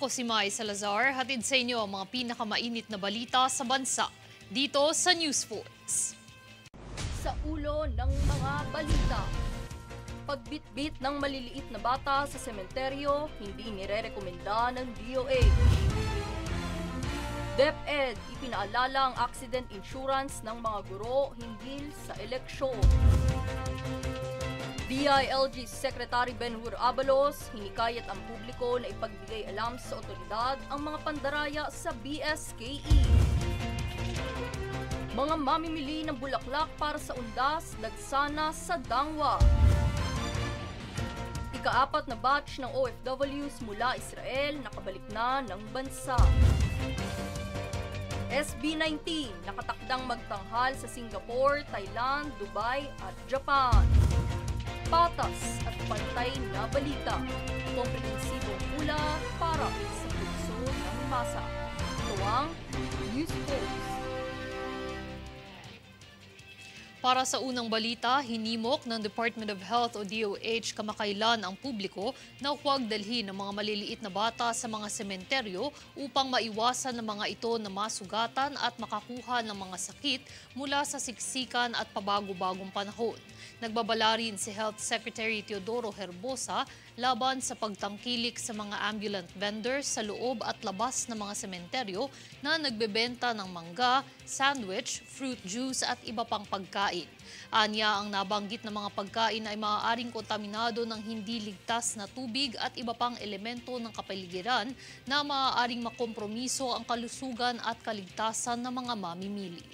Ako si Mai Salazar, hatid sa inyo ang mga pinakamainit na balita sa bansa dito sa News Force. Sa ulo ng mga balita. Pagbitbit ng maliliit na bata sa sementeryo, hindi nirerekomenda ng DOH. DepEd, ipinaalala ang accident insurance ng mga guro hinggil sa eleksyon. DILG Secretary Benhur Abalos, hinikayat ang publiko na ipagbigay alam sa otoridad ang mga pandaraya sa BSKE. Mga mamimili ng bulaklak para sa undas, nagsana sa Dangwa. Ika-4 na batch ng OFWs mula Israel nakabalik na ng bansa. SB19 nakatakdang magtanghal sa Singapore, Thailand, Dubai at Japan. Patas at pantay na balita. Komprehensibong hula para sa puso ng masa. Ito ang News Force. Para sa unang balita, hinimok ng Department of Health o DOH kamakailan ang publiko na huwag dalhin ng mga maliliit na bata sa mga sementeryo upang maiwasan ng mga ito na masugatan at makakuha ng mga sakit mula sa siksikan at pabago-bagong panahon. Nagbabala rin si Health Secretary Teodoro Herbosa laban sa pagtangkilik sa mga ambulant vendors sa loob at labas ng mga sementeryo na nagbebenta ng mangga, sandwich, fruit juice at iba pang pagkain. Anya, ang nabanggit na mga pagkain ay maaaring kontaminado ng hindi ligtas na tubig at iba pang elemento ng kapaligiran na maaaring makompromiso ang kalusugan at kaligtasan ng mga mamimili.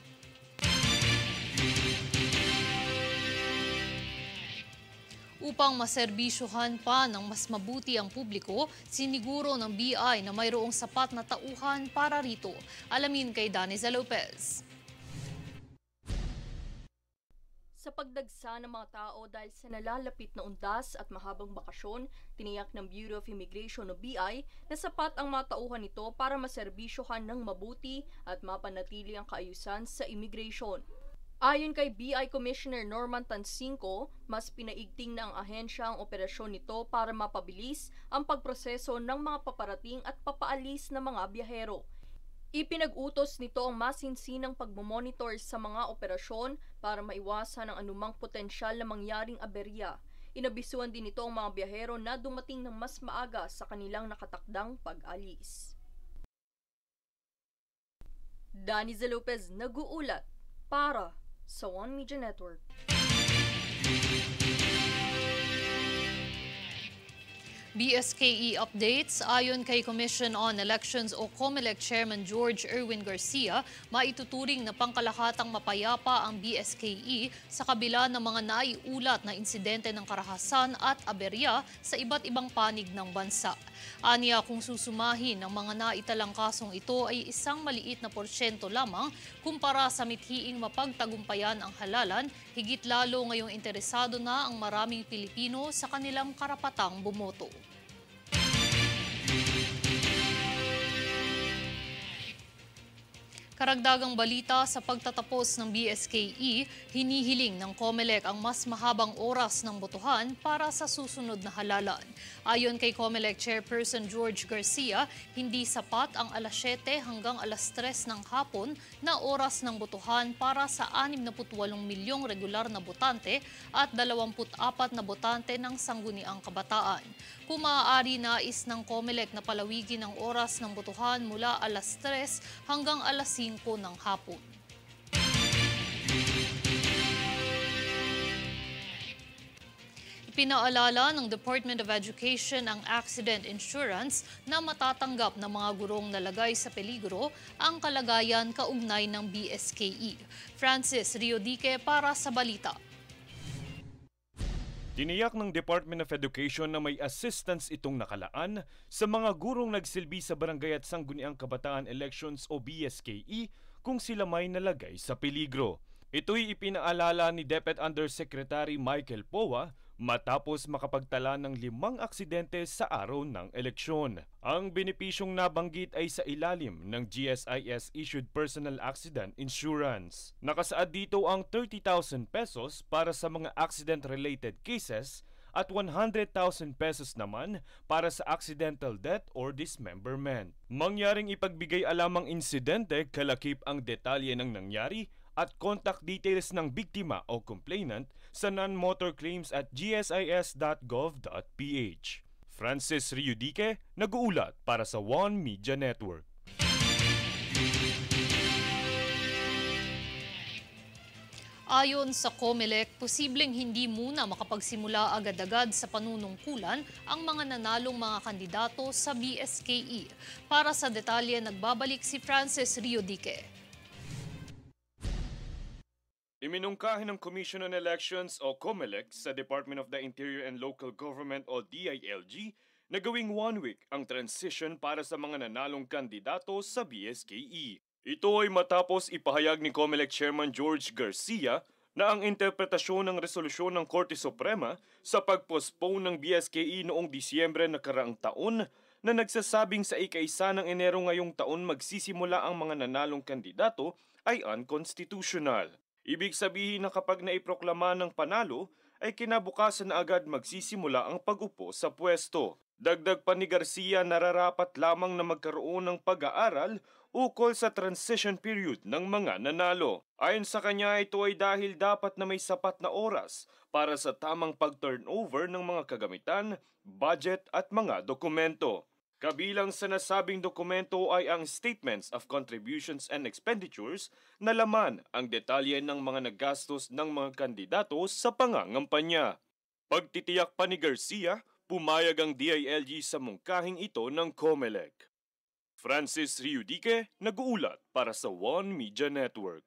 Upang maserbisyohan pa ng mas mabuti ang publiko, siniguro ng BI na mayroong sapat na tauhan para rito. Alamin kay Daniza Lopez. Sa pagdagsa ng mga tao dahil sa nalalapit na undas at mahabang bakasyon, tiniyak ng Bureau of Immigration o BI na sapat ang mga tauhan nito para maserbisyohan ng mabuti at mapanatili ang kaayusan sa immigration. Ayon kay BI Commissioner Norman Tansinco, mas pinaigting na ang ahensya ang operasyon nito para mapabilis ang pagproseso ng mga paparating at papaalis ng mga biyahero. Ipinag-utos nito ang masinsinang pagmomonitor sa mga operasyon para maiwasan ang anumang potensyal na mangyaring aberya. Inabisuan din nito ang mga biyahero na dumating ng mas maaga sa kanilang nakatakdang pag-alis. Daniza Lopez nag-uulat para sa One Media Network. BSKE updates, ayon kay Commission on Elections o COMELEC Chairman George Erwin Garcia, maituturing na pangkalahatang mapayapa ang BSKE sa kabila ng mga naiulat na insidente ng karahasan at aberya sa iba't ibang panig ng bansa. Aniya, kung susumahin ang mga naitalang kasong ito ay isang maliit na porsyento lamang kumpara sa mithiing mapagtagumpayan ang halalan, higit lalo ngayong interesado na ang maraming Pilipino sa kanilang karapatang bumoto. Karagdagang balita sa pagtatapos ng BSKE, hinihiling ng COMELEC ang mas mahabang oras ng botohan para sa susunod na halalan. Ayon kay COMELEC Chairperson George Garcia, hindi sapat ang alas 7 hanggang alas 3 ng hapon na oras ng botohan para sa 68 milyong regular na botante at 24 na botante ng sangguniang kabataan. Kung maaari, nais ng COMELEC na palawigin ang oras ng botohan mula alas 3 hanggang alas 5 ng hapon. Pinaalala ng Department of Education ang accident insurance na matatanggap ng mga gurong nalagay sa peligro ang kalagayan kaugnay ng BSKE. Francis Riodique para sa balita. Tiniyak ng Department of Education na may assistance itong nakalaan sa mga gurong nagsilbi sa Barangay at Sangguniang Kabataan Elections o BSKE kung sila may nalagay sa peligro. Ito'y ipinaalala ni DepEd Undersecretary Michael Poa matapos makapagtala ng 5 aksidente sa araw ng eleksyon. Ang benepisyong nabanggit ay sa ilalim ng GSIS-issued Personal Accident Insurance. Nakasaad dito ang 30,000 pesos para sa mga accident-related cases at 100,000 pesos naman para sa accidental death or dismemberment. Mangyaring ipagbigay alamang insidente, kalakip ang detalye ng nangyari at contact details ng biktima o complainant sa non-motor claims at gsis.gov.ph. Francis Riudique, nag-uulat para sa One Media Network. Ayon sa COMELEC, posibleng hindi muna makapagsimula agad-agad sa panunungkulan ang mga nanalong mga kandidato sa BSKE. Para sa detalye, nagbabalik si Francis Riudique. Iminungkahi ng Commission on Elections o COMELEC sa Department of the Interior and Local Government o DILG na gawing 1 week ang transition para sa mga nanalong kandidato sa BSKE. Ito ay matapos ipahayag ni COMELEC Chairman George Garcia na ang interpretasyon ng resolusyon ng Korte Suprema sa pag-postpone ng BSKE noong Disyembre nakaraang taon na nagsasabing sa ika-1 ng Enero ngayong taon magsisimula ang mga nanalong kandidato ay unconstitutional. Ibig sabihin na kapag naiproklama ng panalo, ay kinabukasan na agad magsisimula ang pag-upo sa pwesto. Dagdag pa ni Garcia, nararapat lamang na magkaroon ng pag-aaral ukol sa transition period ng mga nanalo. Ayon sa kanya, ito ay dahil dapat na may sapat na oras para sa tamang pag-turnover ng mga kagamitan, budget at mga dokumento. Kabilang sa nasabing dokumento ay ang Statements of Contributions and Expenditures na laman ang detalye ng mga naggastos ng mga kandidato sa pangangampanya. Pagtitiyak pa ni Garcia, pumayag ang DILG sa mungkahing ito ng COMELEC. Francis Riudique, nag-uulat para sa One Media Network.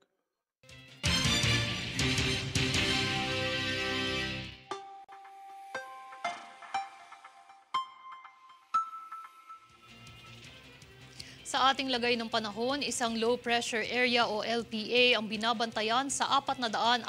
Sa ating lagay ng panahon, isang low pressure area o LPA ang binabantayan sa 470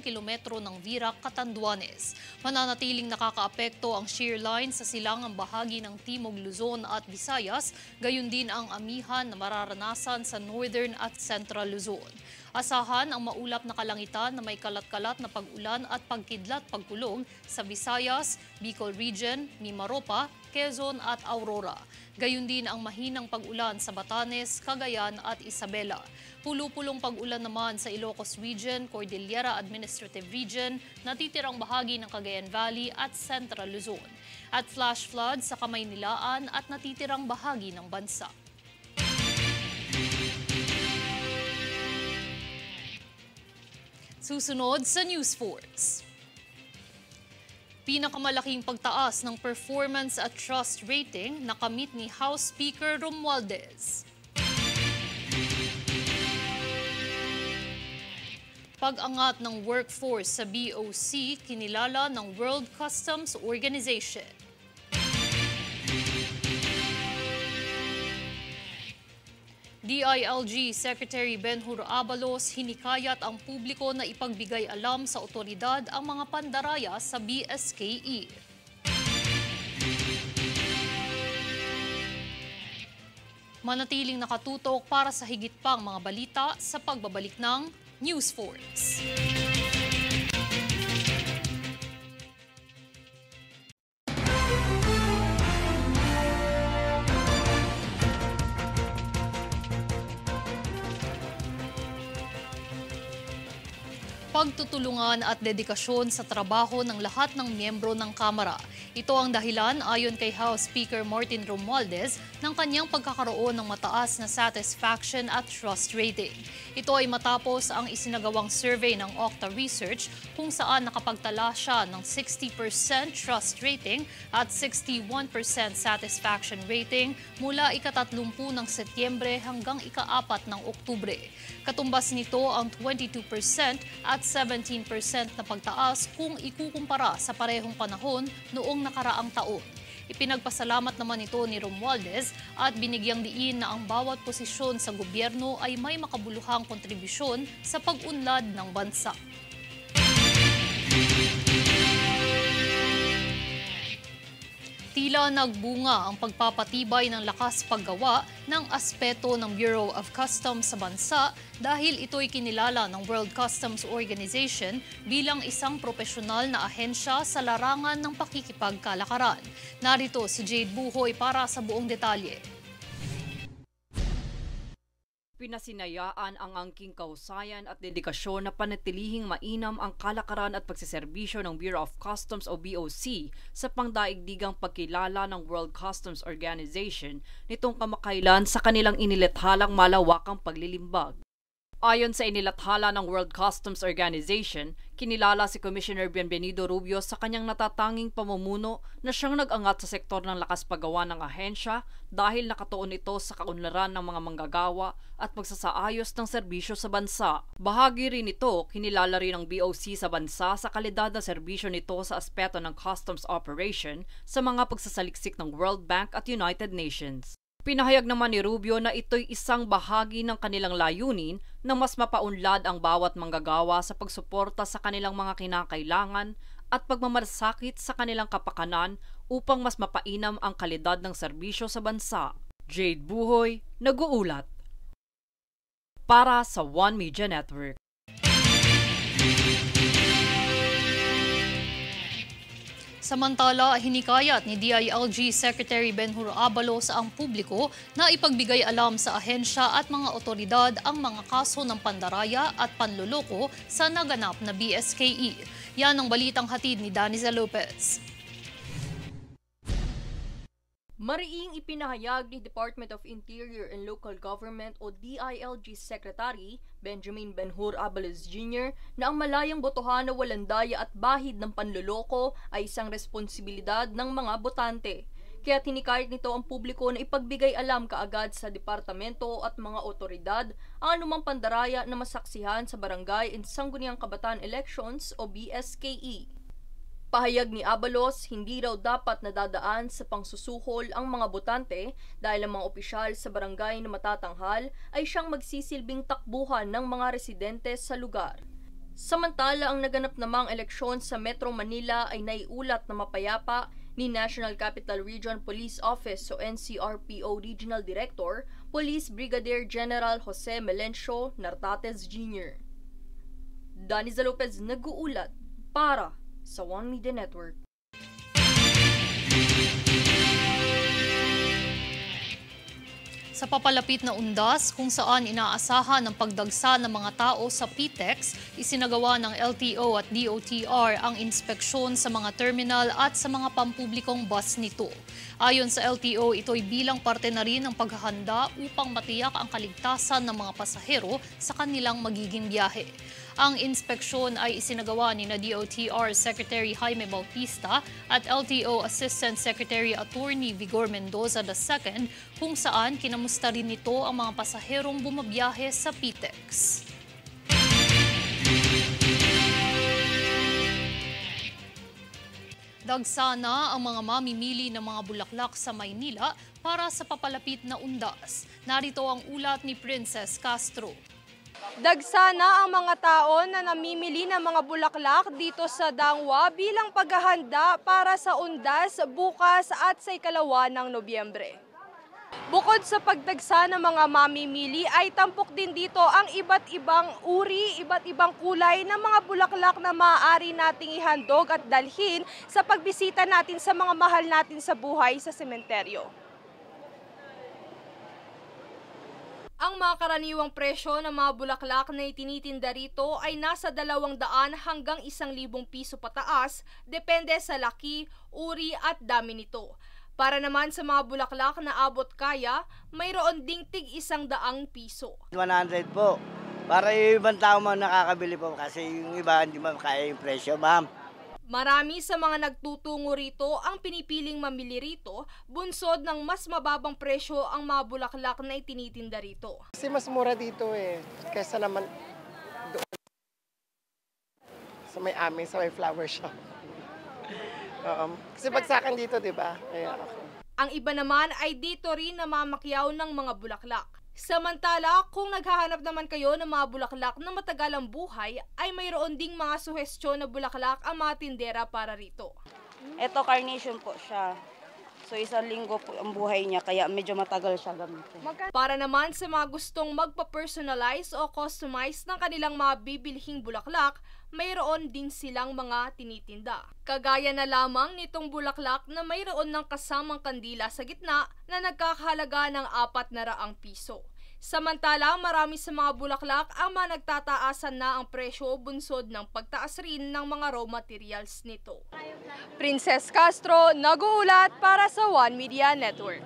kilometro ng Virac, Catanduanes. Mananatiling nakakaapekto ang shear line sa silangang bahagi ng Timog Luzon at Visayas, gayon din ang amihan na mararanasan sa Northern at Central Luzon. Asahan ang maulap na kalangitan na may kalat-kalat na pag-ulan at pagkidlat-pagkulong sa Visayas, Bicol Region, Mimaropa, Quezon at Aurora. Gayon din ang mahinang pag-ulan sa Batanes, Cagayan at Isabela. Pulupulong pag-ulan naman sa Ilocos Region, Cordillera Administrative Region, natitirang bahagi ng Cagayan Valley at Central Luzon. At flash flood sa Kamaynilaan at natitirang bahagi ng bansa. Susunod sa News Force. Pinakamalaking pagtaas ng performance at trust rating nakamit ni House Speaker Romualdez. Pag-angat ng workforce sa BOC kinilala ng World Customs Organization. DILG Secretary Benhur Abalos hinikayat ang publiko na ipagbigay alam sa otoridad ang mga pandaraya sa BSKE. Manatiling nakatutok para sa higit pang mga balita sa pagbabalik ng News Force. Pagtutulungan at dedikasyon sa trabaho ng lahat ng miyembro ng Kamara. Ito ang dahilan ayon kay House Speaker Martin Romualdez ng kanyang pagkakaroon ng mataas na satisfaction at trust rating. Ito ay matapos ang isinagawang survey ng Octa Research kung saan nakapagtala siya ng 60% trust rating at 61% satisfaction rating mula ika-30 ng Setyembre hanggang ika-4 ng Oktubre. Katumbas nito ang 22% at 17% na pagtaas kung ikukumpara sa parehong panahon noong nakaraang taon. Ipinagpasalamat naman ito ni Romualdez at binigyang diin na ang bawat posisyon sa gobyerno ay may makabuluhang kontribusyon sa pag-unlad ng bansa. Tila nagbunga ang pagpapatibay ng lakas paggawa ng aspeto ng Bureau of Customs sa bansa dahil ito'y kinilala ng World Customs Organization bilang isang profesional na ahensya sa larangan ng pakikipagkalakaran. Narito si Jade Buhoy para sa buong detalye. Pinasinayaan ang angking kahusayan at dedikasyon na panatilihing mainam ang kalakaran at pagsiserbisyo ng Bureau of Customs o BOC sa pangdaigdigang pagkilala ng World Customs Organization nitong kamakailan sa kanilang inilathalang malawakang paglilimbag. Ayon sa inilathala ng World Customs Organization, kinilala si Commissioner Bienvenido Rubio sa kanyang natatanging pamumuno na siyang nag-angat sa sektor ng lakas paggawa ng ahensya dahil nakatuon ito sa kaunlaran ng mga manggagawa at pagsasaayos ng serbisyo sa bansa. Bahagi rin ito, kinilala rin ng BOC sa bansa sa kalidad na serbisyo nito sa aspeto ng customs operation sa mga pagsasaliksik ng World Bank at United Nations. Pinahayag naman ni Rubio na ito'y isang bahagi ng kanilang layunin na mas mapaunlad ang bawat manggagawa sa pagsuporta sa kanilang mga kinakailangan at pagmamalasakit sa kanilang kapakanan upang mas mapainam ang kalidad ng serbisyo sa bansa. Jade Buhoy, nag-uulat. Para sa One Media Network. Samantala, hinikayat ni DILG Secretary Benhur Abalos ang publiko na ipagbigay alam sa ahensya at mga otoridad ang mga kaso ng pandaraya at panloloko sa naganap na BSKE. Yan ang balitang hatid ni Daniza Lopez. Mariing ipinahayag ni Department of Interior and Local Government o DILG Secretary Benjamin Benhur Abalos Jr. na ang malayang botohan na walang daya at bahid ng panloloko ay isang responsibilidad ng mga botante. Kaya tinikayat nito ang publiko na ipagbigay alam kaagad sa departamento at mga otoridad ang anumang pandaraya na masaksihan sa Barangay and Sangguniang Kabataan Elections o BSKE. Pahayag ni Abalos, hindi raw dapat nadadaan sa pangsusuhol ang mga botante dahil ang mga opisyal sa barangay na matatanghal ay siyang magsisilbing takbuhan ng mga residente sa lugar. Samantala, ang naganap namang eleksyon sa Metro Manila ay naiulat na mapayapa ni National Capital Region Police Office o NCRPO Regional Director, Police Brigadier General Jose Melencio Nartates Jr. Daniza Lopez, nag-uulat para sa One Media Network. Sa papalapit na undas kung saan inaasahan ang pagdagsa ng mga tao sa PTEX, isinagawa ng LTO at DOTR ang inspeksyon sa mga terminal at sa mga pampublikong bus nito. Ayon sa LTO, ito'y bilang parte na rin ng paghahanda upang matiyak ang kaligtasan ng mga pasahero sa kanilang magiging biyahe. Ang inspeksyon ay isinagawa ni DOTR Secretary Jaime Bautista at LTO Assistant Secretary Attorney Vigor Mendoza II kung saan kinamusta rin nito ang mga pasaherong bumabiyahe sa PTEX. Dagsana ang mga mamimili ng mga bulaklak sa Maynila para sa papalapit na undas. Narito ang ulat ni Princess Castro. Dagsana ang mga tao na namimili ng mga bulaklak dito sa Dangwa bilang paghahanda para sa undas bukas at sa ikalawa ng Nobyembre. Bukod sa pagdagsa ng mga mamimili ay tampok din dito ang iba't ibang uri, iba't ibang kulay ng mga bulaklak na maaari nating ihandog at dalhin sa pagbisita natin sa mga mahal natin sa buhay sa sementeryo. Ang mga karaniwang presyo ng mga bulaklak na itinitinda rito ay nasa 200 hanggang 1,000 piso pataas, depende sa laki, uri at dami nito. Para naman sa mga bulaklak na abot kaya, mayroon ding tig 100 piso. 100 po. Para yung ibang tao man nakakabili po kasi yung iba hindi makaya yung presyo, ma'am. Marami sa mga nagtutungo rito ang pinipiling mamili rito, bunsod ng mas mababang presyo ang mga bulaklak na itinitinda rito. Kasi mas mura dito kaysa naman doon sa may flower shop. Kasi bagsakan dito, di ba? Ang iba naman ay dito rin namamakyaw ng mga bulaklak. Samantala, kung naghahanap naman kayo ng mga bulaklak na matagal ang buhay, ay mayroon ding mga suhestyon na bulaklak ang mga tindera para rito. Ito carnation po siya. So 1 linggo po ang buhay niya kaya medyo matagal siya gamitin. Para naman sa mga gustong magpa-personalize o customize ng kanilang mga bibilhing bulaklak, mayroon din silang mga tinitinda. Kagaya na lamang nitong bulaklak na mayroon ng kasamang kandila sa gitna na nagkakahalaga ng 400 piso. Samantala, marami sa mga bulaklak ang mga nagtataasan na ang presyo bunsod ng pagtaas rin ng mga raw materials nito. Princess Castro, nag-uulat para sa One Media Network.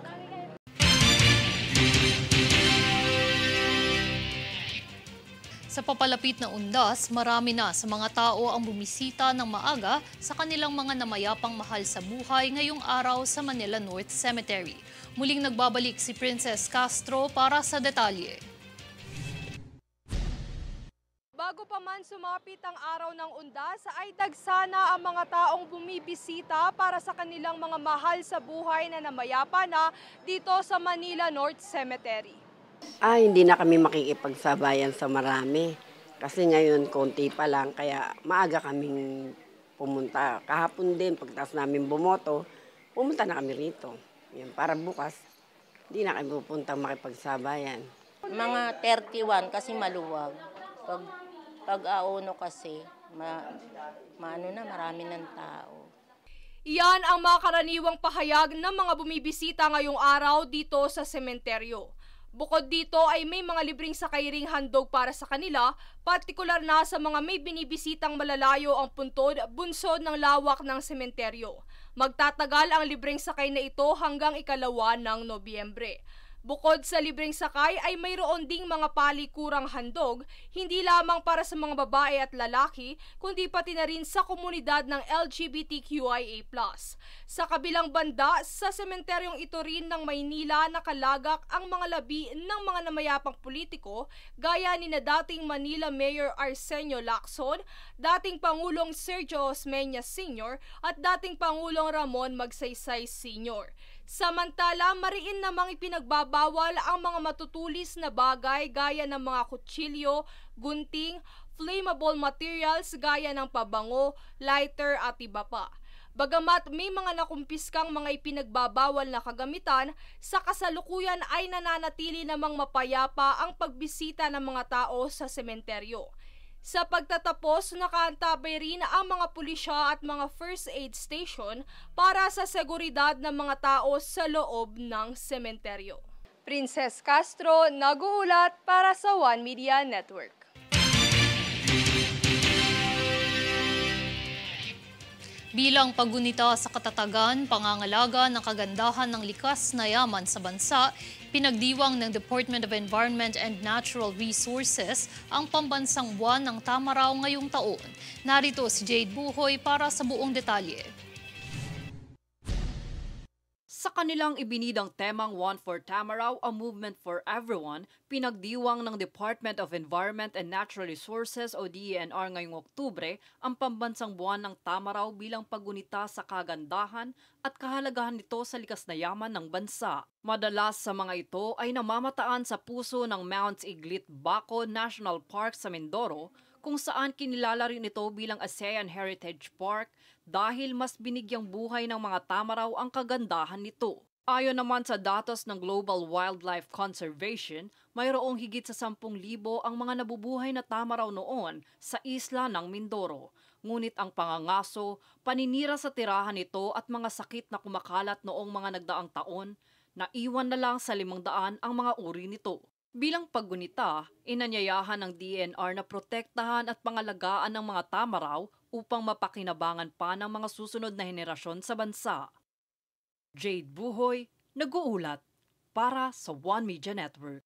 Sa papalapit na undas, marami na sa mga tao ang bumisita ng maaga sa kanilang mga namayapang mahal sa buhay ngayong araw sa Manila North Cemetery. Muling nagbabalik si Princess Castro para sa detalye. Bago pa man sumapit ang araw ng undas, ay dagsana ang mga taong bumibisita para sa kanilang mga mahal sa buhay na namayapa na dito sa Manila North Cemetery. Hindi na kami makikipagsabayan sa marami. Kasi ngayon, konti pa lang, kaya maaga kaming pumunta. Kahapon din, pagtaas namin bumoto, pumunta na kami rito. Yan, para bukas, hindi na kami pupunta makipagsabayan. Mga 31 kasi maluwag. Pag-auno kasi, marami ng tao. Iyan ang mga karaniwang pahayag ng mga bumibisita ngayong araw dito sa sementeryo. Bukod dito ay may mga libreng sakay ring handog para sa kanila, partikular na sa mga may binibisitang malalayo ang puntod bunsod ng lawak ng sementeryo. Magtatagal ang libreng sakay na ito hanggang 2 ng Nobyembre. Bukod sa libreng sakay ay mayroon ding mga palikurang handog, hindi lamang para sa mga babae at lalaki, kundi pati na rin sa komunidad ng LGBTQIA+. Sa kabilang banda, sa sementeryong ito rin ng Maynila nakalagak ang mga labi ng mga namayapang politiko gaya ni na dating Manila Mayor Arsenio Lacson, dating Pangulong Sergio Osmeña Sr. at dating Pangulong Ramon Magsaysay Sr. Samantala, mariin namang ipinagbabawal ang mga matutulis na bagay gaya ng mga kutsilyo, gunting, flammable materials gaya ng pabango, lighter at iba pa. Bagamat may mga nakumpiskang mga ipinagbabawal na kagamitan, sa kasalukuyan ay nananatili namang mapayapa ang pagbisita ng mga tao sa sementeryo. Sa pagtatapos, nakaantabay rin ang mga pulisya at mga first aid station para sa seguridad ng mga tao sa loob ng sementeryo. Princess Castro, nag-uulat para sa One Media Network. Bilang paggunita sa katatagan, pangangalaga ng kagandahan ng likas na yaman sa bansa, pinagdiwang ng Department of Environment and Natural Resources ang pambansang buwan ng Tamaraw ngayong taon. Narito si Jade Buhoy para sa buong detalye. Sa kanilang ibinidang temang One for Tamaraw, a movement for everyone, pinagdiwang ng Department of Environment and Natural Resources o DENR ngayong Oktubre ang pambansang buwan ng Tamaraw bilang paggunita sa kagandahan at kahalagahan nito sa likas na yaman ng bansa. Madalas sa mga ito ay namamataan sa puso ng Mounts Iglit Baco National Park sa Mindoro, kung saan kinilala rin ito bilang ASEAN Heritage Park dahil mas binigyang buhay ng mga tamaraw ang kagandahan nito. Ayon naman sa datos ng Global Wildlife Conservation, mayroong higit sa 10,000 ang mga nabubuhay na tamaraw noon sa isla ng Mindoro. Ngunit ang pangangaso, paninira sa tirahan nito at mga sakit na kumakalat noong mga nagdaang taon, naiwan na lang sa 500 ang mga uri nito. Bilang paggunita, inanyayahan ng DENR na protektahan at pangalagaan ng mga tamaraw upang mapakinabangan pa ng mga susunod na henerasyon sa bansa. Jade Buhoy, nag-uulat para sa One Media Network.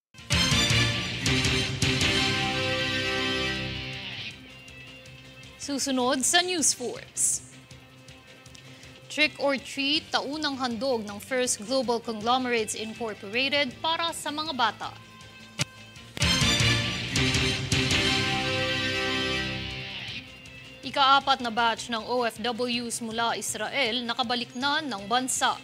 Susunod sa News Force. Trick or Treat, taunang handog ng First Global Conglomerates Incorporated para sa mga bata. Ika-4 na batch ng OFWs mula Israel nakabalik na ng bansa.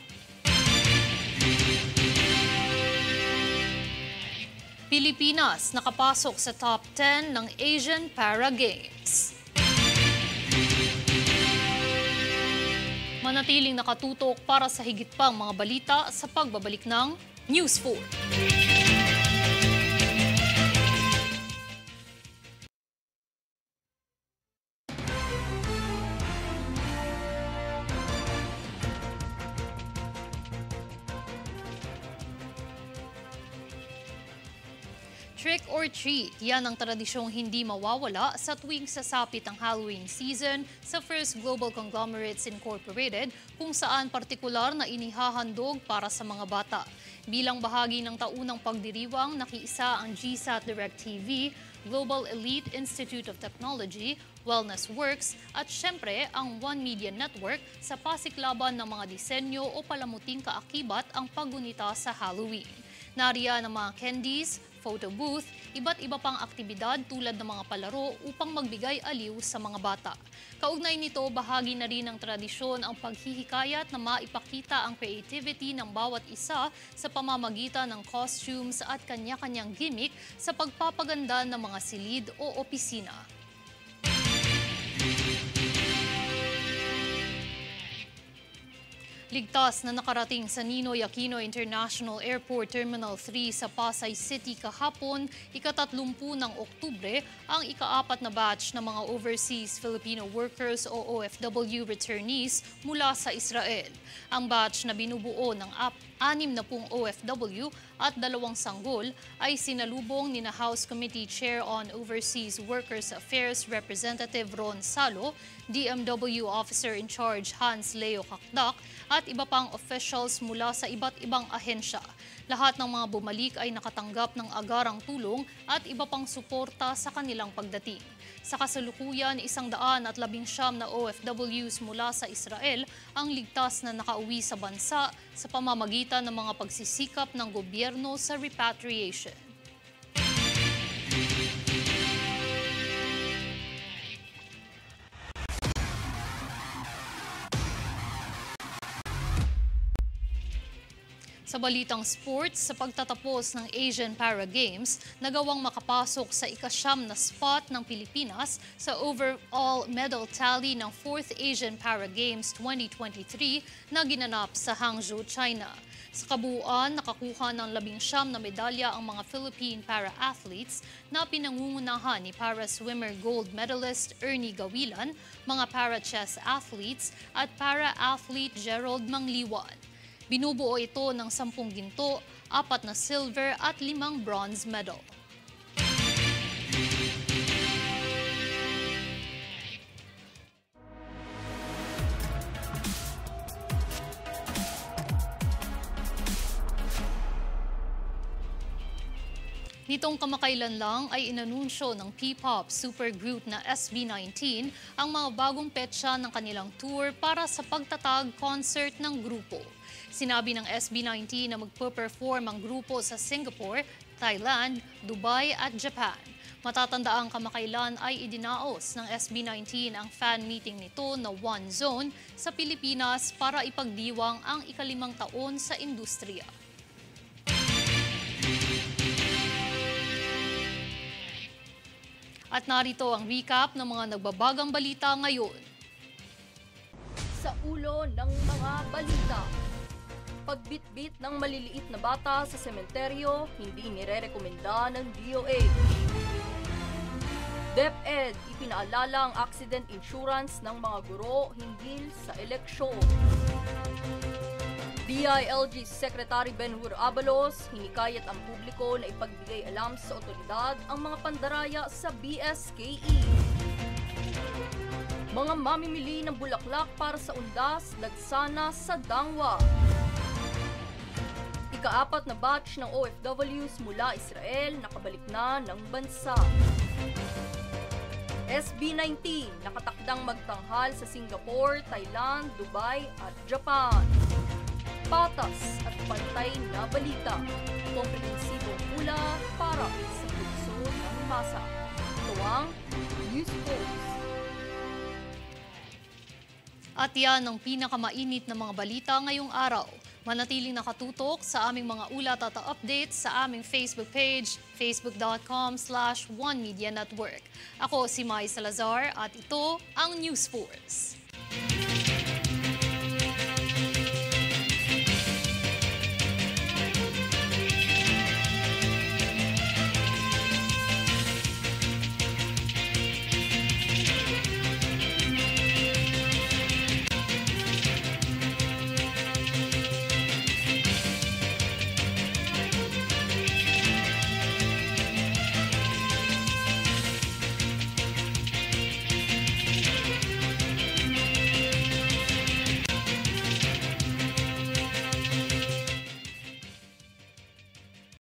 Pilipinas nakapasok sa top 10 ng Asian Para Games. Manatiling nakatutok para sa higit pang mga balita sa pagbabalik ng News 4. Trick or treat, yan ang tradisyong hindi mawawala sa tuwing sasapit ang Halloween season sa First Global Conglomerates Incorporated kung saan partikular na inihahandog para sa mga bata. Bilang bahagi ng taunang pagdiriwang, nakiisa ang GSAT DirecTV, Global Elite Institute of Technology, Wellness Works at syempre ang One Media Network sa pasiklaban ng mga disenyo o palamuting kaakibat ang paggunita sa Halloween. Nariyan ang mga candies, photo booth, iba't iba pang aktibidad tulad ng mga palaro upang magbigay aliw sa mga bata. Kaugnay nito, bahagi na rin ng tradisyon ang paghihikayat na maipakita ang creativity ng bawat isa sa pamamagitan ng costumes at kanya-kanyang gimmick sa pagpapaganda ng mga silid o opisina. Ligtas na nakarating sa Ninoy Aquino International Airport Terminal 3 sa Pasay City kahapon, ika-30 ng Oktubre, ang ika-4 na batch ng mga overseas Filipino workers o OFW returnees mula sa Israel. Ang batch na binubuo ng 60 OFW at 2 sanggol ay sinalubong ni House Committee Chair on Overseas Workers Affairs Representative Ron Salo, DMW Officer in Charge Hans Leo Kakdak at iba pang officials mula sa iba't ibang ahensya. Lahat ng mga bumalik ay nakatanggap ng agarang tulong at iba pang suporta sa kanilang pagdating. Sa kasalukuyan, 119 na OFWs mula sa Israel ang ligtas na nakauwi sa bansa sa pamamagitan ng mga pagsisikap ng gobyerno sa repatriation. Sa balitang sports, sa pagtatapos ng Asian Para Games, nagawang makapasok sa ika-9 na spot ng Pilipinas sa overall medal tally ng 4th Asian Para Games 2023 na ginanap sa Hangzhou, China. Sa kabuuan, nakakuha ng 19 na medalya ang mga Philippine para-athletes na pinangungunahan ni para-swimmer gold medalist Ernie Gawilan, mga para-chess athletes at para-athlete Gerald Mangliwan. Binubuo ito ng 10 ginto, 4 na silver at 5 bronze medal. Nitong kamakailan lang ay inanunsyo ng P-pop supergroup na SB19 ang mga bagong petsa ng kanilang tour para sa pagtatag concert ng grupo. Sinabi ng SB19 na magpe-perform ang grupo sa Singapore, Thailand, Dubai at Japan. Matatandaang kamakailan ay idinaos ng SB19 ang fan meeting nito na One Zone sa Pilipinas para ipagdiwang ang ika-5 taon sa industriya. At narito ang recap ng mga nagbabagang balita ngayon. Sa ulo ng mga balita. Pagbitbit ng maliliit na bata sa sementeryo, hindi nirerekomenda ng DOH. DepEd, ipinaalala ang accident insurance ng mga guro hinggil sa eleksyon. DILG Secretary Ben-Hur Abalos, hinikayat ang publiko na ipagbigay alam sa otoridad ang mga pandaraya sa BSKE. Mga mamimili ng bulaklak para sa undas, nagsana sa Dangwa. Ika-4 na batch ng OFWs mula Israel nakabalik na ng bansa. SB19 nakatakdang magtanghal sa Singapore, Thailand, Dubai at Japan. Patas at pantay na balita. Komprehensibong hula para sa puso ng masa. Ito ang News Post. At yan ang pinakamainit na mga balita ngayong araw. Manatiling nakatutok sa aming mga ulat at updates sa aming Facebook page, facebook.com/OneMediaNetwork. Ako si Mai Salazar at ito ang News Force.